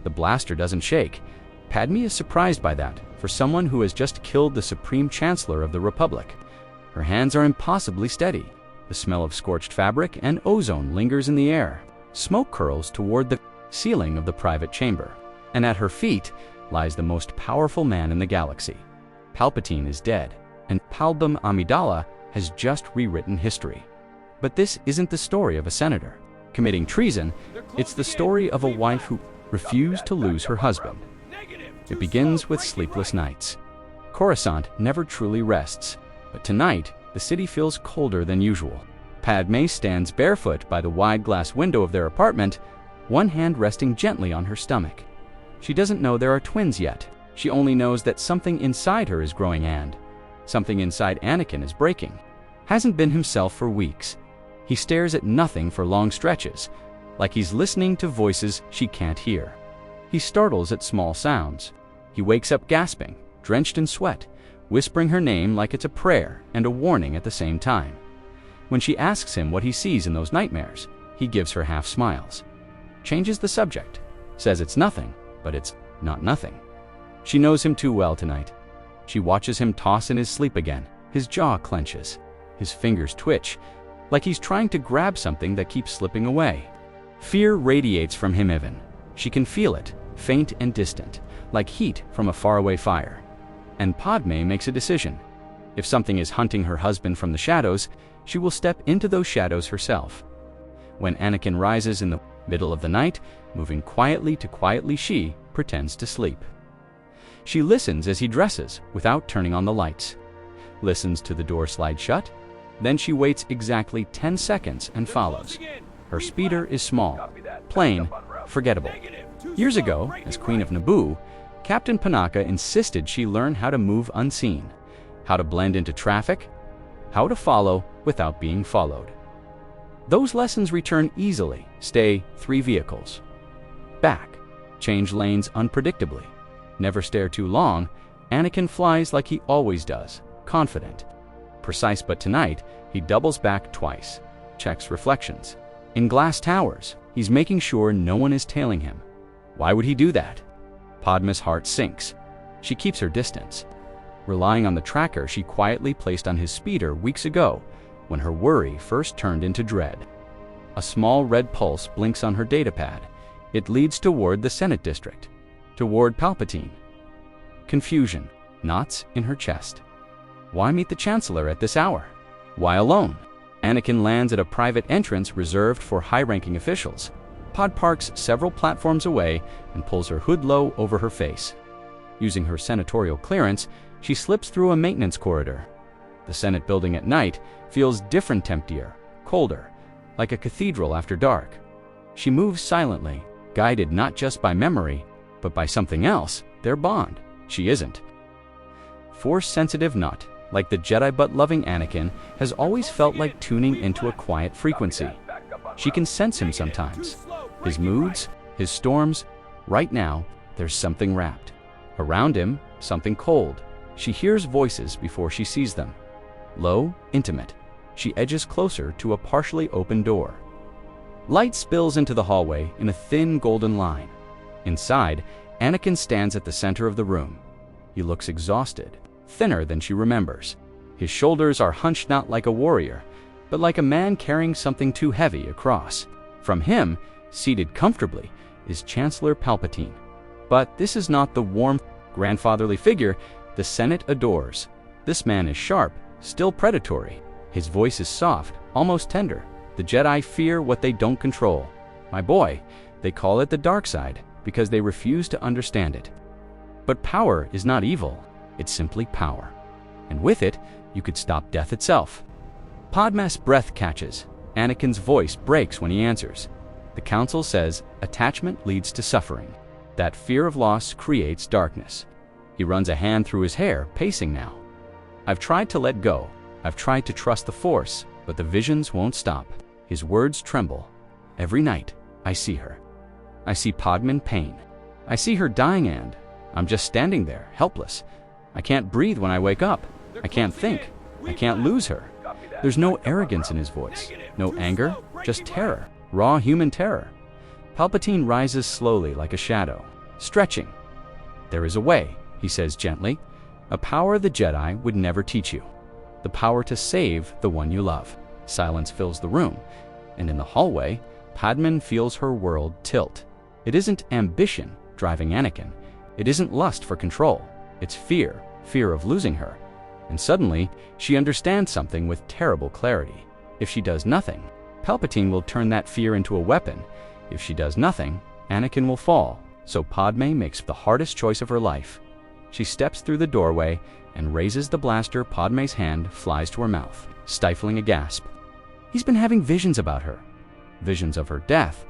The blaster doesn't shake. Padmé is surprised by that, for someone who has just killed the Supreme Chancellor of the Republic. Her hands are impossibly steady. The smell of scorched fabric and ozone lingers in the air. Smoke curls toward the ceiling of the private chamber. And at her feet lies the most powerful man in the galaxy. Palpatine is dead, and Padmé Amidala has just rewritten history. But this isn't the story of a senator committing treason. It's the story of a wife who refused to lose her husband. It begins with sleepless nights. Coruscant never truly rests, but tonight the city feels colder than usual. Padmé stands barefoot by the wide glass window of their apartment, one hand resting gently on her stomach. She doesn't know there are twins yet. She only knows that something inside her is growing, and something inside Anakin is breaking. Hasn't been himself for weeks. He stares at nothing for long stretches, like he's listening to voices she can't hear. He startles at small sounds. He wakes up gasping, drenched in sweat, whispering her name like it's a prayer and a warning at the same time. When she asks him what he sees in those nightmares, he gives her half smiles. Changes the subject, says it's nothing, but it's not nothing. She knows him too well tonight. She watches him toss in his sleep again. His jaw clenches. His fingers twitch, like he's trying to grab something that keeps slipping away. Fear radiates from him even. She can feel it, faint and distant, like heat from a faraway fire. And Padmé makes a decision. If something is hunting her husband from the shadows, she will step into those shadows herself. When Anakin rises in the middle of the night, moving quietly to quietly, she pretends to sleep. She listens as he dresses without turning on the lights. Listens to the door slide shut. Then she waits exactly 10 seconds and follows. Her speeder is small, plain, forgettable. Years ago, as Queen of Naboo, Captain Panaka insisted she learn how to move unseen, how to blend into traffic, how to follow without being followed. Those lessons return easily. Stay 3 vehicles. Back. Change lanes unpredictably. Never stare too long. Anakin flies like he always does, confident. Precise, but tonight, he doubles back twice. Checks reflections. In glass towers, he's making sure no one is tailing him. Why would he do that? Padmé's heart sinks. She keeps her distance, relying on the tracker she quietly placed on his speeder weeks ago, when her worry first turned into dread. A small red pulse blinks on her datapad. It leads toward the Senate district, toward Palpatine. Confusion, knots in her chest. Why meet the Chancellor at this hour? Why alone? Anakin lands at a private entrance reserved for high-ranking officials. Pod parks several platforms away and pulls her hood low over her face. Using her senatorial clearance, she slips through a maintenance corridor. The Senate building at night feels different, emptier, colder, like a cathedral after dark. She moves silently, guided not just by memory, but by something else, their bond. She isn't. Force-sensitive not, like the Jedi but loving Anakin, has always felt like tuning into a quiet frequency. She can sense him sometimes. His moods, his storms. Right now, there's something wrapped. Around him, something cold. She hears voices before she sees them. Low, intimate. She edges closer to a partially open door. Light spills into the hallway in a thin golden line. Inside, Anakin stands at the center of the room. He looks exhausted, thinner than she remembers. His shoulders are hunched not like a warrior, but like a man carrying something too heavy across. From him, seated comfortably, is Chancellor Palpatine. But this is not the warm, grandfatherly figure the Senate adores. This man is sharp, still predatory. His voice is soft, almost tender. The Jedi fear what they don't control. My boy, they call it the dark side because they refuse to understand it. But power is not evil, it's simply power. And with it, you could stop death itself. Padmé's breath catches. Anakin's voice breaks when he answers. The council says attachment leads to suffering. That fear of loss creates darkness. He runs a hand through his hair, pacing now. I've tried to let go. I've tried to trust the Force, but the visions won't stop. His words tremble. Every night, I see her. I see Padmé in pain. I see her dying, and I'm just standing there, helpless. I can't breathe when I wake up. I can't think. I can't lose her. There's no arrogance in his voice, no anger, just terror, raw human terror. Palpatine rises slowly like a shadow, stretching. "There is a way," he says gently, "a power the Jedi would never teach you. The power to save the one you love." Silence fills the room, and in the hallway, Padmé feels her world tilt. It isn't ambition driving Anakin. It isn't lust for control. It's fear of losing her. And suddenly, she understands something with terrible clarity. If she does nothing, Palpatine will turn that fear into a weapon. If she does nothing, Anakin will fall. So Padmé makes the hardest choice of her life. She steps through the doorway and raises the blaster. Padmé's hand flies to her mouth, stifling a gasp. He's been having visions about her. Visions of her death.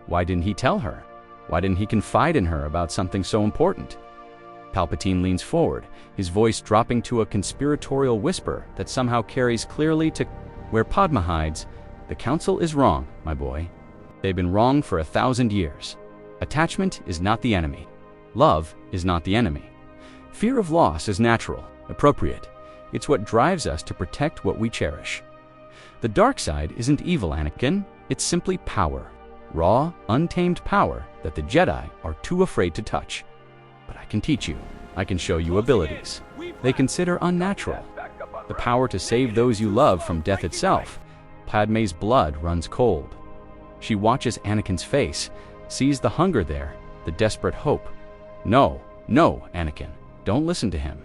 Why didn't he tell her? Why didn't he confide in her about something so important? Palpatine leans forward, his voice dropping to a conspiratorial whisper that somehow carries clearly to where Padmé hides. "The Council is wrong, my boy. They've been wrong for 1,000 years. Attachment is not the enemy. Love is not the enemy. Fear of loss is natural, appropriate. It's what drives us to protect what we cherish. The dark side isn't evil, Anakin. It's simply power. Raw, untamed power that the Jedi are too afraid to touch. But I can teach you. I can show you abilities they consider unnatural. The power to save those you love from death itself." Padmé's blood runs cold. She watches Anakin's face, sees the hunger there, the desperate hope. No, Anakin, don't listen to him.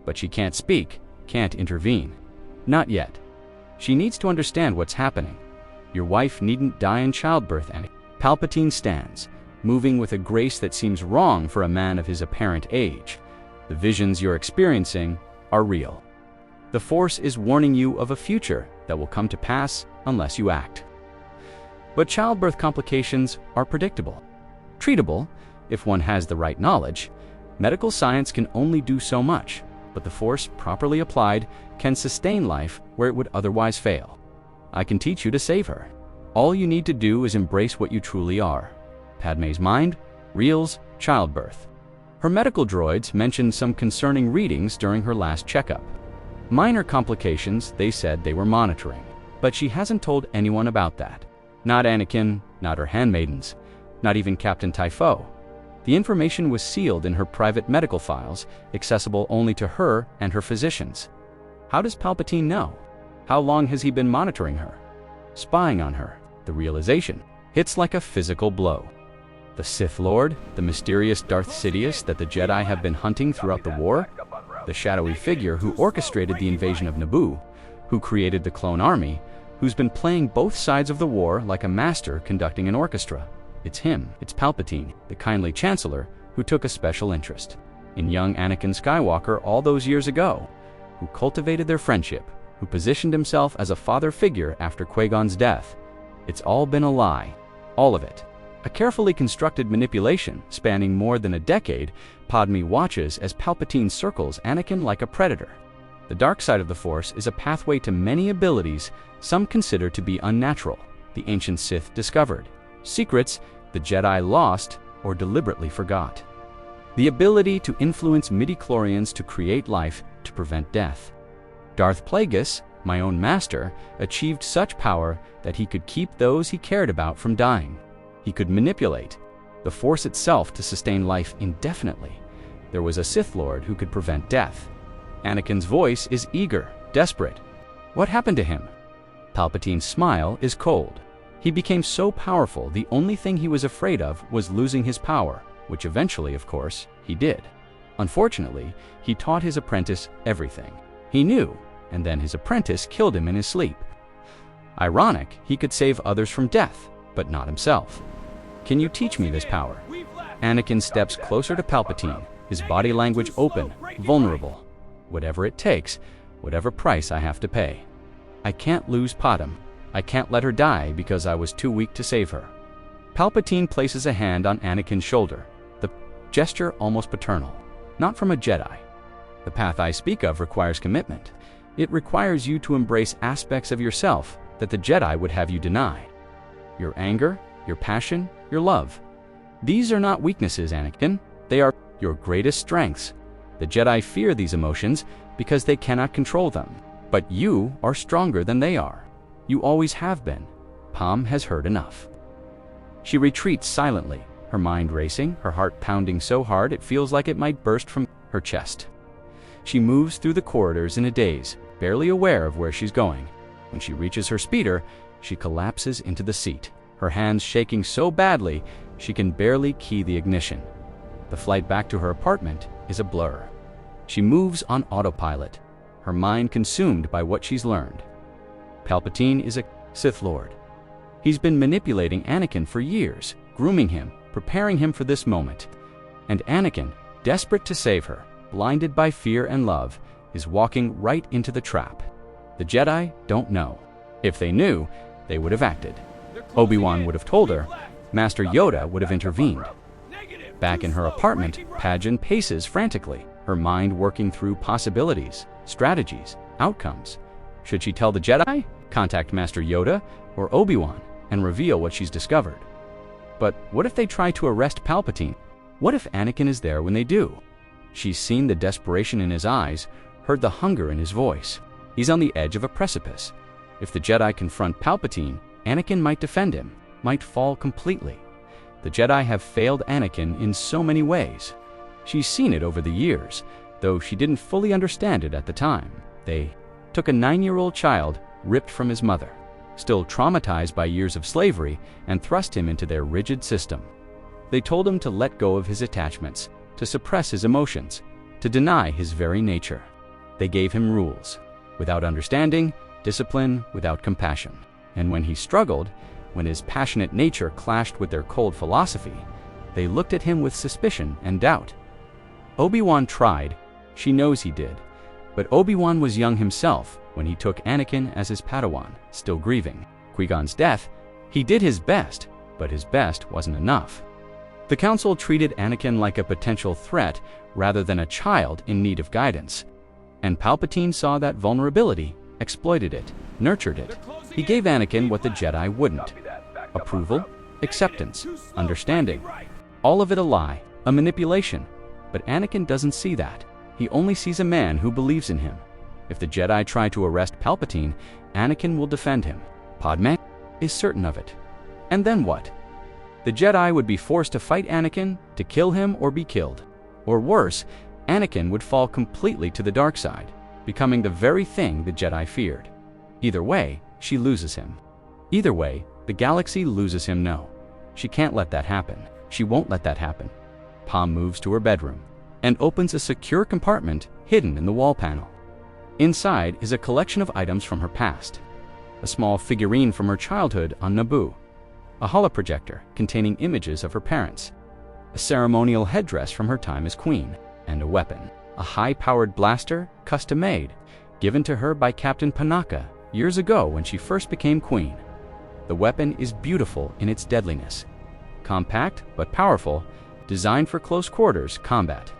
But she can't speak, can't intervene. Not yet. She needs to understand what's happening. Your wife needn't die in childbirth, Anakin. Palpatine stands, moving with a grace that seems wrong for a man of his apparent age. The visions you're experiencing are real. The Force is warning you of a future that will come to pass unless you act. But childbirth complications are predictable, treatable if one has the right knowledge. Medical science can only do so much, but the Force, properly applied, can sustain life where it would otherwise fail. I can teach you to save her. All you need to do is embrace what you truly are. Padmé's mind reels childbirth. Her medical droids mentioned some concerning readings during her last checkup. Minor complications they said they were monitoring, but she hasn't told anyone about that. Not Anakin, not her handmaidens, not even Captain Typho. The information was sealed in her private medical files, accessible only to her and her physicians. How does Palpatine know? How long has he been monitoring her? Spying on her? The realization hits like a physical blow. The Sith Lord, the mysterious Darth Sidious that the Jedi have been hunting throughout the war, the shadowy figure who orchestrated the invasion of Naboo, who created the clone army, who's been playing both sides of the war like a master conducting an orchestra. It's him, it's Palpatine, the kindly Chancellor, who took a special interest in young Anakin Skywalker all those years ago, who cultivated their friendship, who positioned himself as a father figure after Qui-Gon's death. It's all been a lie, all of it. A carefully constructed manipulation spanning more than a decade. Padmé watches as Palpatine circles Anakin like a predator. The dark side of the Force is a pathway to many abilities some consider to be unnatural, the ancient Sith discovered. Secrets the Jedi lost or deliberately forgot. The ability to influence midi-chlorians to create life to prevent death. Darth Plagueis, my own master, achieved such power that he could keep those he cared about from dying. He could manipulate the Force itself to sustain life indefinitely. There was a Sith Lord who could prevent death. Anakin's voice is eager, desperate. What happened to him? Palpatine's smile is cold. He became so powerful, the only thing he was afraid of was losing his power, which eventually, of course, he did. Unfortunately, he taught his apprentice everything he knew, and then his apprentice killed him in his sleep. Ironic, he could save others from death, but not himself. Can you teach me this power? Anakin steps closer to Palpatine, his body language open, vulnerable. Whatever it takes, whatever price I have to pay. I can't lose Padmé. I can't let her die because I was too weak to save her. Palpatine places a hand on Anakin's shoulder, the gesture almost paternal. Not from a Jedi. The path I speak of requires commitment. It requires you to embrace aspects of yourself that the Jedi would have you deny. Your anger, your passion, your love. These are not weaknesses, Anakin. They are your greatest strengths. The Jedi fear these emotions because they cannot control them. But you are stronger than they are. You always have been. Palm has heard enough. She retreats silently, her mind racing, her heart pounding so hard it feels like it might burst from her chest. She moves through the corridors in a daze, barely aware of where she's going. When she reaches her speeder, she collapses into the seat, her hands shaking so badly she can barely key the ignition. The flight back to her apartment is a blur. She moves on autopilot, her mind consumed by what she's learned. Palpatine is a Sith Lord. He's been manipulating Anakin for years, grooming him, preparing him for this moment. And Anakin, desperate to save her, blinded by fear and love, is walking right into the trap. The Jedi don't know. If they knew, they would have acted. Obi-Wan would have told her. Master Yoda would have intervened. Back in her apartment, Padmé paces frantically, her mind working through possibilities, strategies, outcomes. Should she tell the Jedi, contact Master Yoda, or Obi-Wan, and reveal what she's discovered? But what if they try to arrest Palpatine? What if Anakin is there when they do? She's seen the desperation in his eyes, heard the hunger in his voice. He's on the edge of a precipice. If the Jedi confront Palpatine, Anakin might defend him, might fall completely. The Jedi have failed Anakin in so many ways. She's seen it over the years, though she didn't fully understand it at the time. They took a 9-year-old child ripped from his mother, still traumatized by years of slavery, and thrust him into their rigid system. They told him to let go of his attachments, to suppress his emotions, to deny his very nature. They gave him rules, without understanding, discipline without compassion. And when he struggled, when his passionate nature clashed with their cold philosophy, they looked at him with suspicion and doubt. Obi-Wan tried, she knows he did, but Obi-Wan was young himself when he took Anakin as his Padawan, still grieving Qui-Gon's death. He did his best, but his best wasn't enough. The Council treated Anakin like a potential threat rather than a child in need of guidance. And Palpatine saw that vulnerability, exploited it, nurtured it. He gave Anakin what the Jedi wouldn't: approval, acceptance, understanding. All of it a lie, a manipulation. But Anakin doesn't see that. He only sees a man who believes in him. If the Jedi try to arrest Palpatine, Anakin will defend him. Padmé is certain of it. And then what? The Jedi would be forced to fight Anakin, to kill him or be killed. Or worse, Anakin would fall completely to the dark side, becoming the very thing the Jedi feared. Either way, she loses him. Either way, the galaxy loses him. No, she can't let that happen. She won't let that happen. Palm moves to her bedroom and opens a secure compartment hidden in the wall panel. Inside is a collection of items from her past. A small figurine from her childhood on Naboo, a holoprojector containing images of her parents, a ceremonial headdress from her time as queen, and a weapon, a high-powered blaster, custom-made, given to her by Captain Panaka years ago when she first became queen. The weapon is beautiful in its deadliness, compact but powerful, designed for close quarters combat.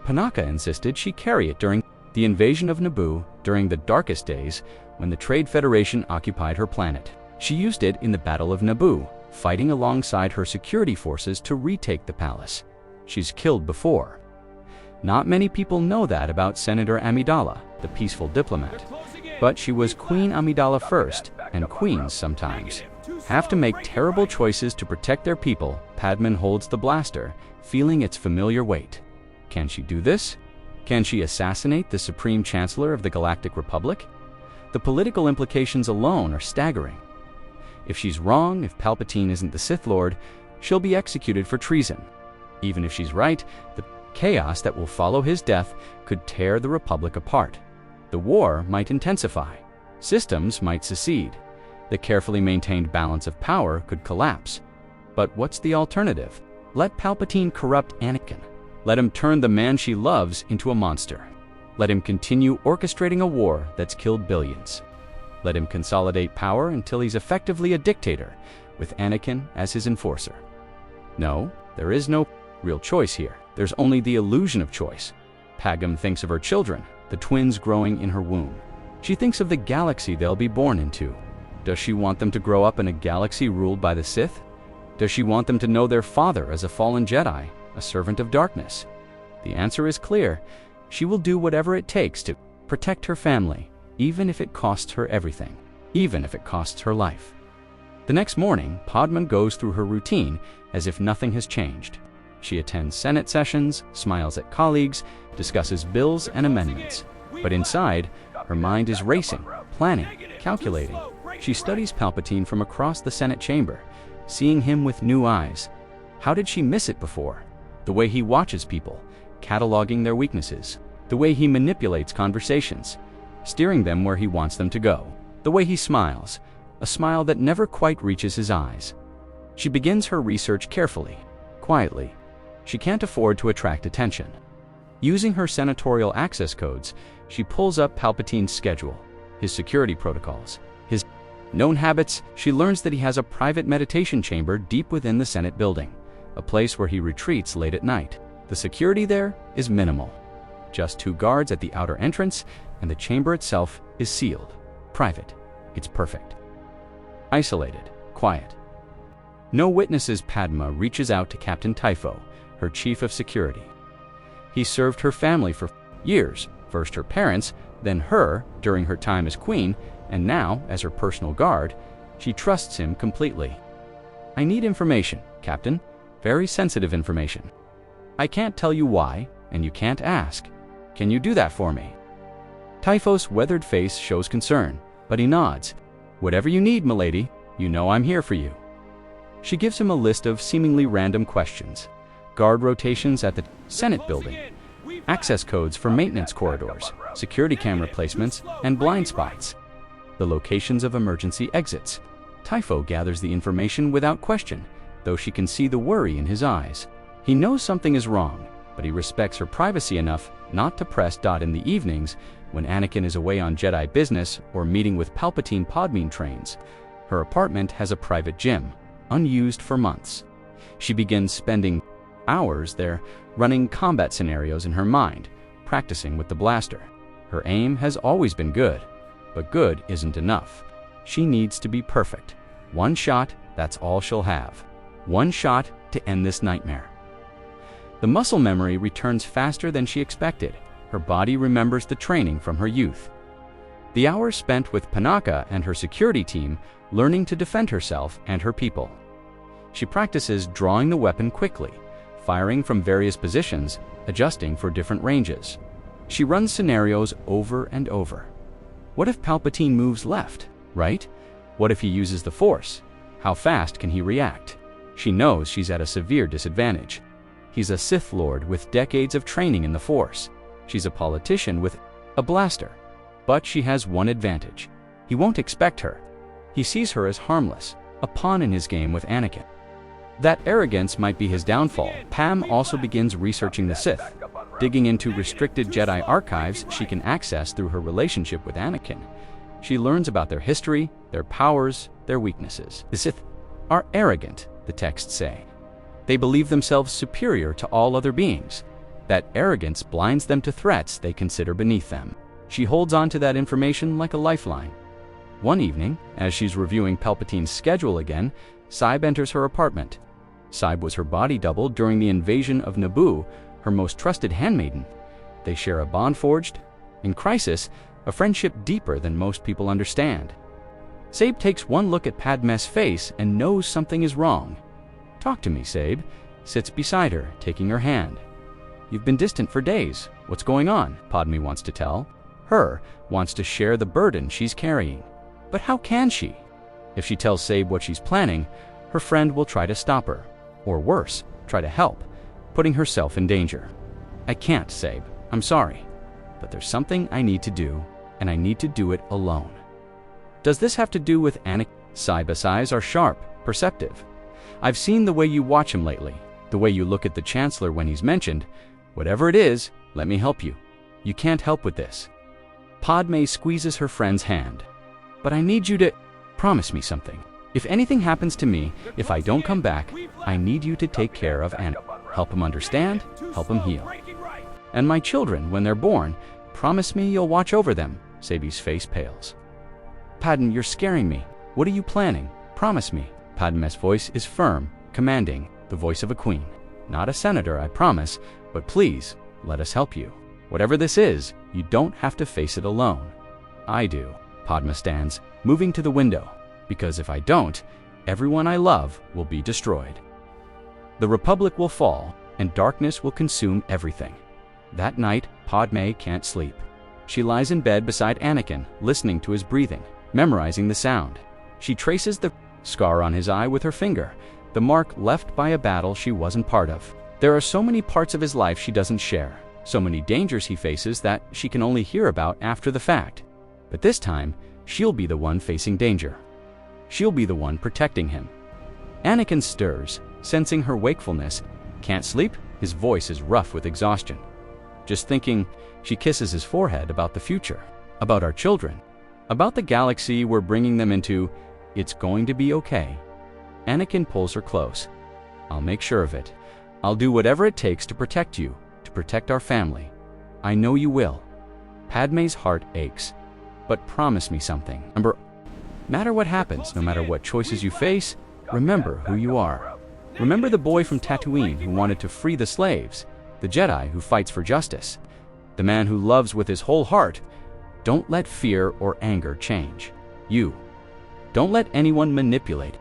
Panaka insisted she carry it during the invasion of Naboo during the darkest days when the Trade Federation occupied her planet. She used it in the Battle of Naboo, fighting alongside her security forces to retake the palace. She's killed before. Not many people know that about Senator Amidala, the peaceful diplomat. But she was Queen Amidala first, and queens sometimes have to make terrible choices to protect their people. Padmé holds the blaster, feeling its familiar weight. Can she do this? Can she assassinate the Supreme Chancellor of the Galactic Republic? The political implications alone are staggering. If she's wrong, if Palpatine isn't the Sith Lord, she'll be executed for treason. Even if she's right, the chaos that will follow his death could tear the Republic apart. The war might intensify. Systems might secede. The carefully maintained balance of power could collapse. But what's the alternative? Let Palpatine corrupt Anakin. Let him turn the man she loves into a monster. Let him continue orchestrating a war that's killed billions. Let him consolidate power until he's effectively a dictator, with Anakin as his enforcer. No, there is no real choice here. There's only the illusion of choice. Padmé thinks of her children, the twins growing in her womb. She thinks of the galaxy they'll be born into. Does she want them to grow up in a galaxy ruled by the Sith? Does she want them to know their father as a fallen Jedi, a servant of darkness? The answer is clear. She will do whatever it takes to protect her family, even if it costs her everything, even if it costs her life. The next morning, Padmé goes through her routine as if nothing has changed. She attends Senate sessions, smiles at colleagues, discusses bills and amendments. But inside, her mind is racing, planning, calculating. She studies Palpatine from across the Senate chamber, seeing him with new eyes. How did she miss it before? The way he watches people, cataloging their weaknesses. The way he manipulates conversations, steering them where he wants them to go. The way he smiles, a smile that never quite reaches his eyes. She begins her research carefully, quietly. She can't afford to attract attention. Using her senatorial access codes, she pulls up Palpatine's schedule, his security protocols, his known habits. She learns that he has a private meditation chamber deep within the Senate building, a place where he retreats late at night. The security there is minimal. Just 2 guards at the outer entrance, and the chamber itself is sealed. Private. It's perfect. Isolated. Quiet. No witnesses. Padmé reaches out to Captain Typho, her chief of security. He served her family for years, first her parents, then her during her time as queen, and now as her personal guard. She trusts him completely. I need information, Captain. Very sensitive information. I can't tell you why, and you can't ask. Can you do that for me? Typho's weathered face shows concern, but he nods. Whatever you need, milady, you know I'm here for you. She gives him a list of seemingly random questions. Guard rotations at the Senate building, access codes for maintenance corridors, security camera placements, and blind spots, the locations of emergency exits. Typho gathers the information without question, though she can see the worry in his eyes. He knows something is wrong, but he respects her privacy enough not to press. In the evenings, when Anakin is away on Jedi business or meeting with Palpatine, Padmé trains. Her apartment has a private gym, unused for months. She begins spending hours there, running combat scenarios in her mind, practicing with the blaster. Her aim has always been good, but good isn't enough. She needs to be perfect. One shot, that's all she'll have. One shot to end this nightmare. The muscle memory returns faster than she expected. Her body remembers the training from her youth. The hours spent with Panaka and her security team learning to defend herself and her people. She practices drawing the weapon quickly, firing from various positions, adjusting for different ranges. She runs scenarios over and over. What if Palpatine moves left, right? What if he uses the Force? How fast can he react? She knows she's at a severe disadvantage. He's a Sith Lord with decades of training in the Force. She's a politician with a blaster. But she has one advantage. He won't expect her. He sees her as harmless, a pawn in his game with Anakin. That arrogance might be his downfall. Pam also begins researching the Sith, digging into restricted Jedi archives she can access through her relationship with Anakin. She learns about their history, their powers, their weaknesses. The Sith are arrogant, the texts say. They believe themselves superior to all other beings. That arrogance blinds them to threats they consider beneath them. She holds on to that information like a lifeline. One evening, as she's reviewing Palpatine's schedule again, Saib enters her apartment. Saib was her body double during the invasion of Naboo, her most trusted handmaiden. They share a bond forged, in crisis, a friendship deeper than most people understand. Saib takes one look at Padmé's face and knows something is wrong. Talk to me, Saib. Sits beside her, taking her hand. You've been distant for days. What's going on? Padmé wants to tell. Her wants to share the burden she's carrying. But how can she? If she tells Saib what she's planning, her friend will try to stop her. Or worse, try to help, putting herself in danger. I can't, Saib. I'm sorry. But there's something I need to do, and I need to do it alone. Does this have to do with Anakin? Saib's eyes are sharp, perceptive. I've seen the way you watch him lately, the way you look at the Chancellor when he's mentioned. Whatever it is, let me help you. You can't help with this. Padmé squeezes her friend's hand. But I need you to promise me something. If anything happens to me, if I don't come back, I need you to take care of Anakin. Help him understand, help him heal. And my children, when they're born, promise me you'll watch over them. Saib's face pales. Padmé, you're scaring me. What are you planning? Promise me. Padmé's voice is firm, commanding, the voice of a queen. Not a senator, I promise, but please, let us help you. Whatever this is, you don't have to face it alone. I do. Padmé stands, moving to the window. Because if I don't, Everyone I love will be destroyed. The Republic will fall, and darkness will consume everything. That night, Padmé can't sleep. She lies in bed beside Anakin, listening to his breathing, memorizing the sound. She traces the scar on his eye with her finger, the mark left by a battle she wasn't part of. There are so many parts of his life she doesn't share, so many dangers he faces that she can only hear about after the fact. But this time, she'll be the one facing danger. She'll be the one protecting him. Anakin stirs, sensing her wakefulness. Can't sleep? His voice is rough with exhaustion. Just thinking, she kisses his forehead about the future, about our children, about the galaxy we're bringing them into. It's going to be okay. Anakin pulls her close. I'll make sure of it. I'll do whatever it takes to protect you, to protect our family. I know you will. Padmé's heart aches. But promise me something. No matter what happens, no matter what choices you face, remember who you are. Remember the boy from Tatooine who wanted to free the slaves, the Jedi who fights for justice, the man who loves with his whole heart. Don't let fear or anger change you. Don't let anyone manipulate.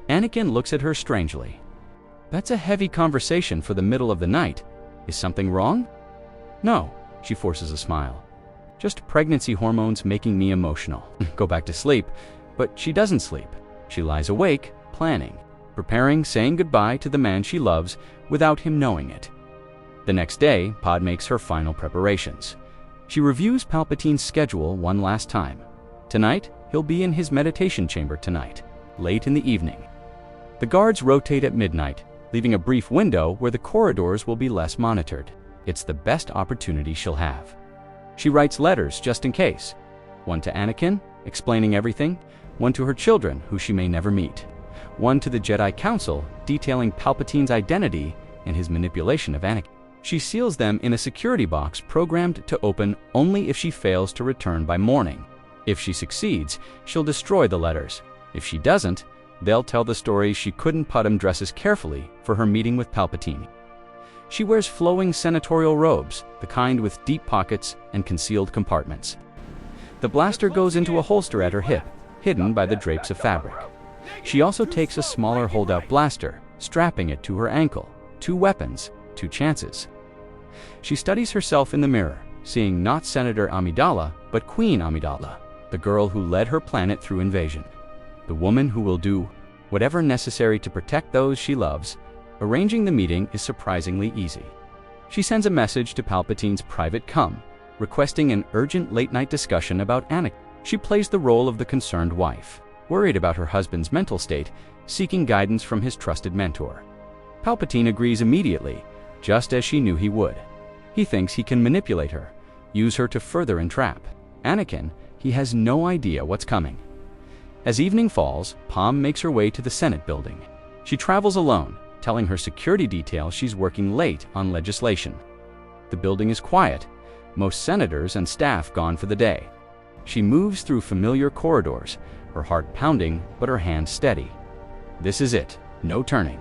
Anakin looks at her strangely. That's a heavy conversation for the middle of the night. Is something wrong? No, she forces a smile. Just pregnancy hormones making me emotional. Go back to sleep. But she doesn't sleep. She lies awake, planning, preparing, saying goodbye to the man she loves without him knowing it. The next day, Pod makes her final preparations. She reviews Palpatine's schedule one last time. Tonight, he'll be in his meditation chamber tonight, late in the evening. The guards rotate at midnight, leaving a brief window where the corridors will be less monitored. It's the best opportunity she'll have. She writes letters just in case. One to Anakin, explaining everything. One to her children, who she may never meet. One to the Jedi Council, detailing Palpatine's identity and his manipulation of Anakin. She seals them in a security box programmed to open only if she fails to return by morning. If she succeeds, she'll destroy the letters. If she doesn't, they'll tell the story she couldn't Padmé dresses carefully for her meeting with Palpatine. She wears flowing senatorial robes, the kind with deep pockets and concealed compartments. The blaster goes into a holster at her hip, hidden by the drapes of fabric. She also takes a smaller holdout blaster, strapping it to her ankle. 2 weapons, 2 chances. She studies herself in the mirror, seeing not Senator Amidala, but Queen Amidala, the girl who led her planet through invasion. The woman who will do whatever necessary to protect those she loves. Arranging the meeting is surprisingly easy. She sends a message to Palpatine's private comm, requesting an urgent late-night discussion about Anakin. She plays the role of the concerned wife, worried about her husband's mental state, seeking guidance from his trusted mentor. Palpatine agrees immediately, just as she knew he would. He thinks he can manipulate her, use her to further entrap Anakin. He has no idea what's coming. As evening falls, Palm makes her way to the Senate building. She travels alone, telling her security detail she's working late on legislation. The building is quiet, most senators and staff gone for the day. She moves through familiar corridors, her heart pounding but her hand steady. This is it, no turning.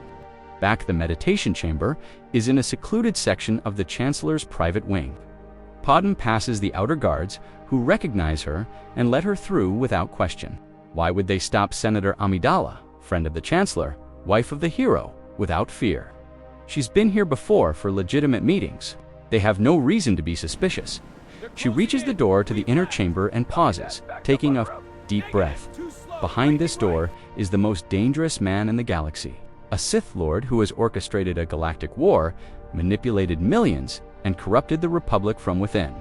Back the meditation chamber is in a secluded section of the Chancellor's private wing. Padmé passes the outer guards, who recognize her and let her through without question. Why would they stop Senator Amidala, friend of the Chancellor, wife of the hero, without fear? She's been here before for legitimate meetings. They have no reason to be suspicious. She reaches the door to the inner chamber and pauses, taking a deep breath. Behind this door is the most dangerous man in the galaxy, a Sith Lord who has orchestrated a galactic war, manipulated millions, and corrupted the Republic from within.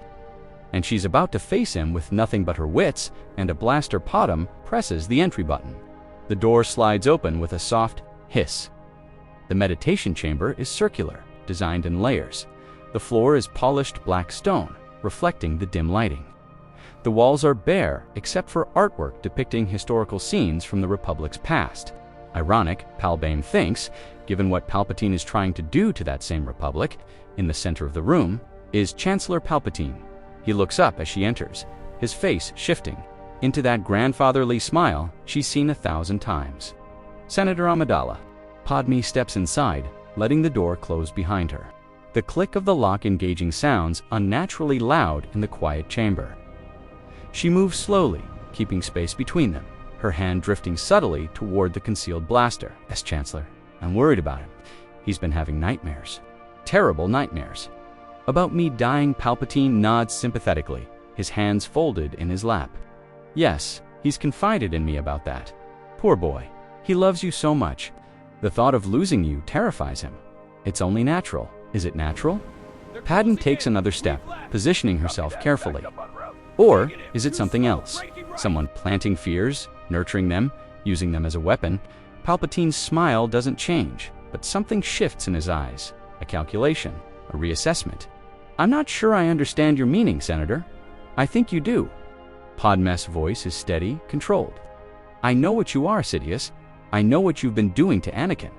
And she's about to face him with nothing but her wits and a blaster. Padmé presses the entry button. The door slides open with a soft hiss. The meditation chamber is circular, designed in layers. The floor is polished black stone, reflecting the dim lighting. The walls are bare except for artwork depicting historical scenes from the Republic's past. Ironic, Padmé thinks, given what Palpatine is trying to do to that same Republic. In the center of the room is Chancellor Palpatine. He looks up as she enters, his face shifting into that grandfatherly smile she's seen 1,000 times. Senator Amidala. Padmé steps inside, letting the door close behind her. The click of the lock engaging sounds unnaturally loud in the quiet chamber. She moves slowly, keeping space between them, her hand drifting subtly toward the concealed blaster. Yes, Chancellor, I'm worried about him. He's been having nightmares. Terrible nightmares. About me dying. Palpatine nods sympathetically, his hands folded in his lap. Yes, he's confided in me about that. Poor boy. He loves you so much. The thought of losing you terrifies him. It's only natural. Is it natural? Padmé takes another step, positioning herself carefully. Or is it something else? Someone planting fears, nurturing them, using them as a weapon? Palpatine's smile doesn't change, but something shifts in his eyes. A calculation, a reassessment. I'm not sure I understand your meaning, Senator. I think you do. Padmé's voice is steady, controlled. I know what you are, Sidious. I know what you've been doing to Anakin.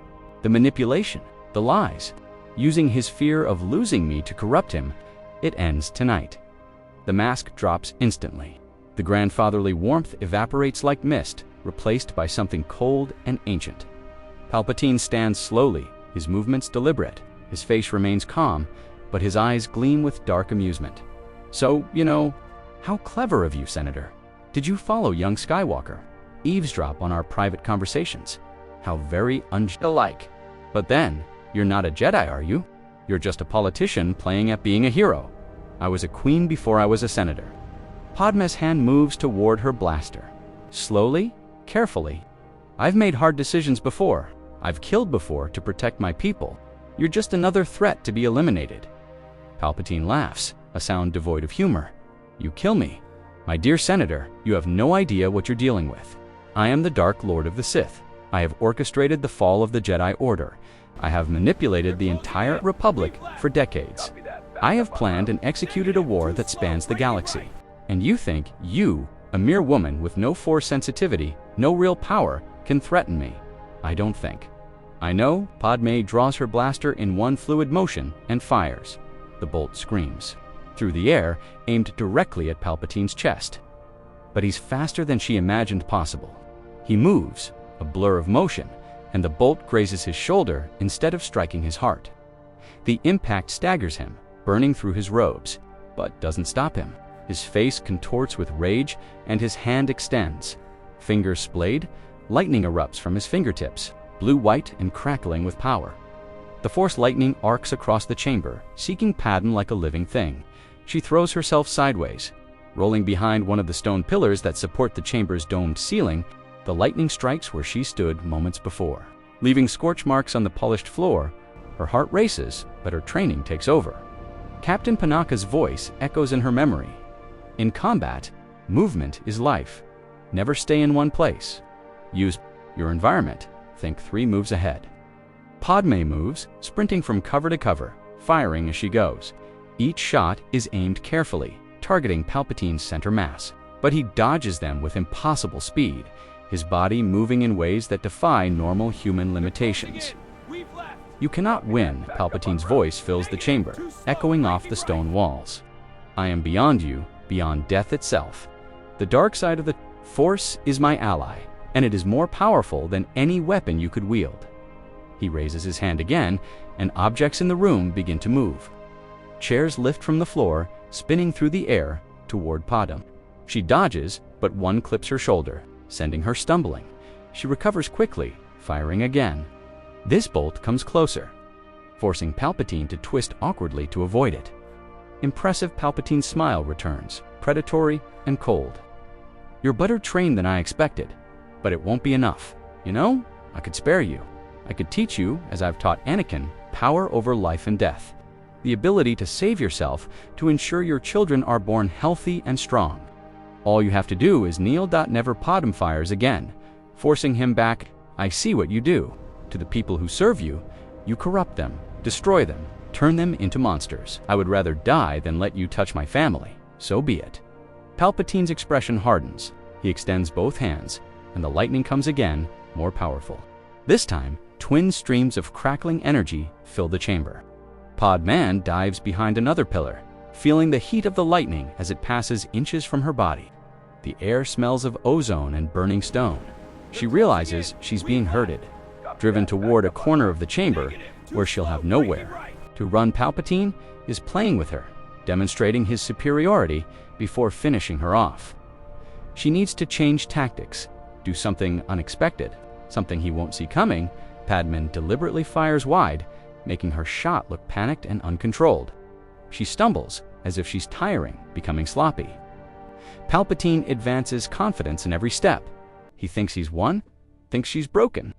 The manipulation, the lies. Using his fear of losing me to corrupt him. It ends tonight. The mask drops instantly. The grandfatherly warmth evaporates like mist, replaced by something cold and ancient. Palpatine stands slowly, his movements deliberate. His face remains calm, but his eyes gleam with dark amusement. So, how clever of you, Senator. Did you follow young Skywalker? Eavesdrop on our private conversations? How very unlike. But then, you're not a Jedi, are you? You're just a politician playing at being a hero. I was a queen before I was a senator. Padmé's hand moves toward her blaster. Slowly, carefully. I've made hard decisions before. I've killed before to protect my people. You're just another threat to be eliminated. Palpatine laughs, a sound devoid of humor. You kill me. My dear Senator, you have no idea what you're dealing with. I am the Dark Lord of the Sith. I have orchestrated the fall of the Jedi Order. I have manipulated the entire Republic for decades. I have planned and executed a war that spans the galaxy. And you think you, a mere woman with no Force sensitivity, no real power, can threaten me? I don't think. I know. Padmé draws her blaster in one fluid motion and fires. The bolt screams. Through the air, aimed directly at Palpatine's chest. But he's faster than she imagined possible. He moves, a blur of motion, and the bolt grazes his shoulder instead of striking his heart. The impact staggers him, burning through his robes, but doesn't stop him. His face contorts with rage and his hand extends. Fingers splayed, lightning erupts from his fingertips, blue-white and crackling with power. The Force lightning arcs across the chamber, seeking Padmé like a living thing. She throws herself sideways. Rolling behind one of the stone pillars that support the chamber's domed ceiling, the lightning strikes where she stood moments before. Leaving scorch marks on the polished floor, her heart races, but her training takes over. Captain Panaka's voice echoes in her memory. In combat, movement is life. Never stay in one place. Use your environment. Think 3 moves ahead. Padmé moves, sprinting from cover to cover, firing as she goes. Each shot is aimed carefully, targeting Palpatine's center mass. But he dodges them with impossible speed, his body moving in ways that defy normal human limitations. You cannot win. Palpatine's voice fills the chamber, echoing off the stone walls. I am beyond you, beyond death itself. The dark side of the Force is my ally, and it is more powerful than any weapon you could wield. He raises his hand again, and objects in the room begin to move. Chairs lift from the floor, spinning through the air toward Padmé. She dodges, but one clips her shoulder, sending her stumbling. She recovers quickly, firing again. This bolt comes closer, forcing Palpatine to twist awkwardly to avoid it. Impressive. Palpatine's smile returns, predatory and cold. You're better trained than I expected, but it won't be enough. I could spare you. I could teach you, as I've taught Anakin, power over life and death. The ability to save yourself, to ensure your children are born healthy and strong. All you have to do is kneel. Never. Padmé fires again, forcing him back. I see what you do. To the people who serve you, you corrupt them, destroy them, turn them into monsters. I would rather die than let you touch my family. So be it. Palpatine's expression hardens. He extends both hands, and the lightning comes again, more powerful. This time, twin streams of crackling energy fill the chamber. Padmé dives behind another pillar, feeling the heat of the lightning as it passes inches from her body. The air smells of ozone and burning stone. She realizes she's being herded, driven toward a corner of the chamber where she'll have nowhere to run. Palpatine is playing with her, demonstrating his superiority before finishing her off. She needs to change tactics, do something unexpected, something he won't see coming, Padmé deliberately fires wide, making her shot look panicked and uncontrolled. She stumbles, as if she's tiring, becoming sloppy. Palpatine advances confidence in every step. He thinks he's won, thinks she's broken.